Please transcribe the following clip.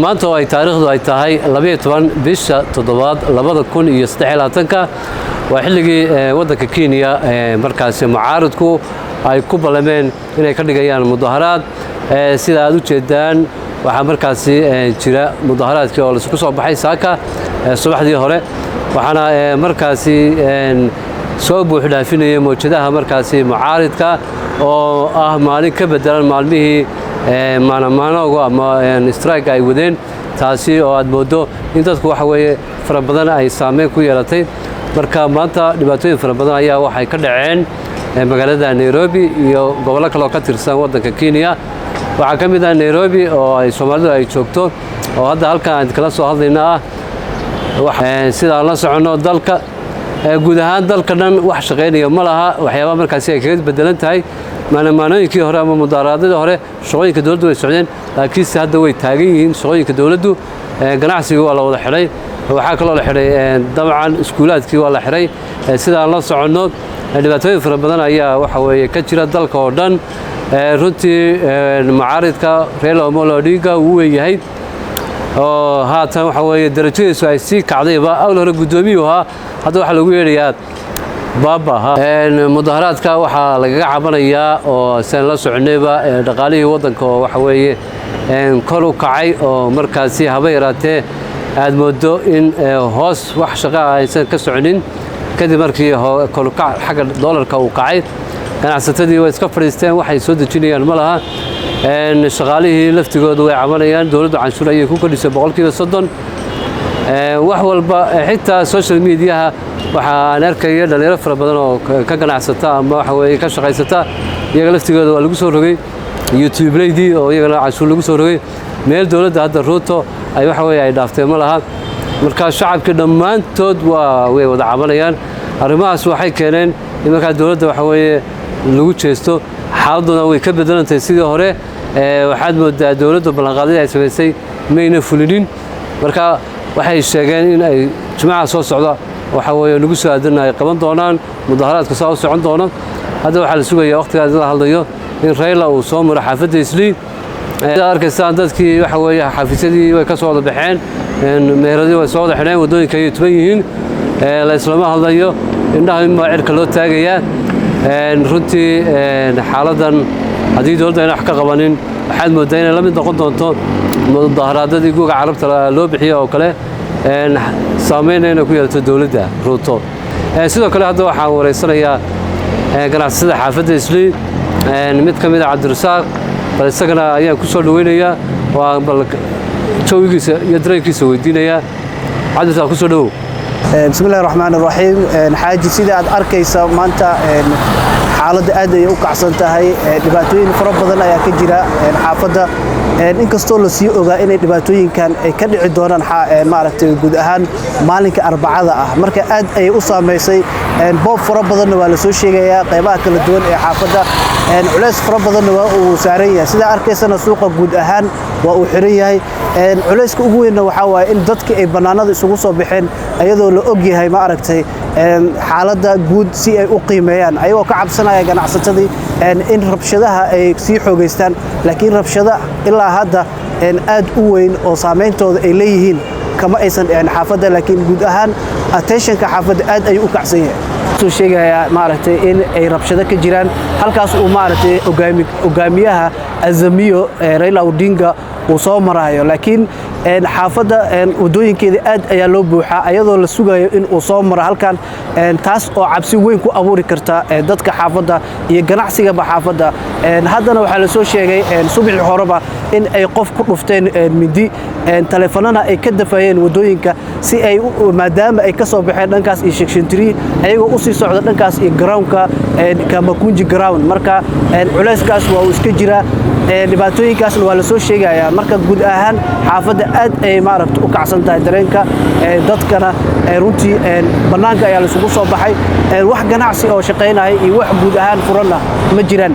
maanta oo ay taariikhdu ay tahay 12 bisha 7 2023 waa xilligii wadanka Kenya markaas mucaaradku ay ku balameen inay ka dhigayaan mudaharaad sida aad u jeedaan waxa markaas jira mudaharaadkii oo la isku soo baxay saaka subaxdii hore waxaana markaas soo buux dhaafinayay mowjadaha markaas mucaaradka oo ah maalin ka bedelan maalmihii maanaamaanooga ama strike ay wadeen taasi oo aad moodo in dadku waxa weeye fara badan ay saameyn ku yeelatay marka maanta dhibaatooyin fara badan ayaa waxay ka dhaceen magaalada Nairobi iyo gobollo kale oo ka tirsan wadanka Kenya waxa ka mid ah Nairobi oo ay Soomaalidu ay joogto oo hadda halkaan aan kala soo hadlaynaa sida la socono dalka guud ahaan dalka dhan wax shaqeynaya ma laha waxyaabo markaas ay kaga bedelan tahay maanaamaanooyinkii hore ama mudaharaadadii hore shaqooyinka dawladdu way socdeen laakiin hadda way taagan yihiin shaqooyinka dawladdu ganacsiga waa la wada xiray waxa kale oo la xiray dabcan iskuulaadkii waa la xiray sida la socono dhibaatooyin fara badan ayaa waxa weeye ka jira dalka oo dhan runtii mucaaradka Raila Amolo Odinga uu weeyahay oo haatan waxa weeye darajadiisu ay sii kacdayba awal hore gudoomiyuhu hadda waxa lagu yeerayaa baba mudaharaadka waxa lagaga cabanayaa oo san la soconayba dhaqaalihii wadanka oo waxa weeye kor u kacay oo markaas haba yaraatee aad moodo in hoos wax shaqo aysan ka soconin kadib markii kor u kac xagga dollarka uu kacay ganacsatadii way iska fadhiisteen waxay soo dejinayaan ma laha shaqaalihii laftigooda way cabanayaan dawladdu canshuur ayay ku kordhisay 30% wax walba xitaa social media waxa aan arkay dhalinyaro fara badan oo ka ganacsata ama waxa weeye ka shaqeysata iyaga laftigooda waa lagu soo rogay YouTube leedii oo iyaga canshuur lagu soo rogay meel dawladda hadda Ruto ay waxa weeye ay dhaaftay ma laha marka shacabka dhamaantood way wada cabanayaan arrimahaas waxay keeneen in marka dawladda waxa weeye lagu jeesto xaaladuna way ka bedelantay sidii hore waxaad moodaa dawladdu ballanqaadyo ay sameysay mayna fulinin marka waxay sheegeen in ay jimcaha soo socda waxa weeye lagu soo aadanay qaban doonaan mudaharaadka soo socon doona hadda waxa la sugayaa waqtigaas la hadlayo in Raila uu soo maro xaafadda Islii arkaysan dadkii waxa weeye xafiisadii way ka soo wada baxeen meeradii way soo wada xireen wadooyinka ay tuban yihiin la islaama hadlayo indhaha in ma cirka loo taagayaa runtii xaaladan haddii dawladda ay wax ka qabanin waxaad moodaa inay la mid noqon doonto mudaharaadadii guuga carabta loo bixiyo oo kale saameynayna ku yeelato dawladda Ruto sidoo kale hadda waxaan wareysanayaa ganacsatada xaafadda Islii mid ka mid ah Cabdirasaaq bal isagana ayaan ku soo dhaweynayaa waa bal joogiisa iyo dareenkiisa weydiinaya Cabdirasaaq ku soo dhawow bismillaahir rahmaanir rahiim xaaji sida aad arkaysa maanta xaaladda aad ay u kacsan tahay dhibaatooyin fara badan ayaa ka jira xaafadda inkastoo la sii ogaa inay dhibaatooyinkan ay ka dhici doonaan maaragtay guud ahaan maalinka Arbacada ah marka aad ay u saameysay boob fara badan waa la soo sheegayaa qaybaha kala duwan ee xaafadda culays fara badan waa uu saaran yahay sida arkaysana suuqa guud ahaan waa uu xiran yahay culayska ugu weyn waxa waaye in dadka ay banaanada isugu soo baxeen ayadoo la og yahay maaragtay xaaladda guud si ay u qiimeeyaan ayagoo ka cabsanaya ganacsatadii in rabshadaha ay sii xoogeystaan laakiin rabshada ilaa hadda aad u weyn oo saameyntooda ay leeyihiin kama aysan xaafadda laakiin guud ahaan attentionka xaafadda aad ay u kacsan yahay soo sheegaya maaragtay in ay rabshado ka jiraan halkaas uu maaragtay hogaamiyaha Azimio Raila Odinga uu soo marayo laakiin xaafadda wadooyinkeeda aad ayaa loo buuxaa ayadoo la sugayo in uu soo maro halkan taas oo cabsi weyn ku abuuri karta dadka xaafadda iyo ganacsiga xaafadda haddana waxa la soo sheegay subaxii horeba in ay qof ku dhufteen midi telefoonana ay ka dafayeen wadooyinka si ay maadaama ay ka soo baxeen dhankaas iyo section 3 ayagoo u sii socda dhankaas iyo groundka Kamakunji ground marka culayskaas waa uu iska jira dhibaatooyinkaasna waa la soo sheegayaa marka guud ahaan xaafadda aad ay maaragta u kacsan tahay dareenka dadkana runtii bannaanka ayaa la isugu soo baxay wax ganacsi oo shaqaynaya iyo wax guud ahaan furanna ma jiraan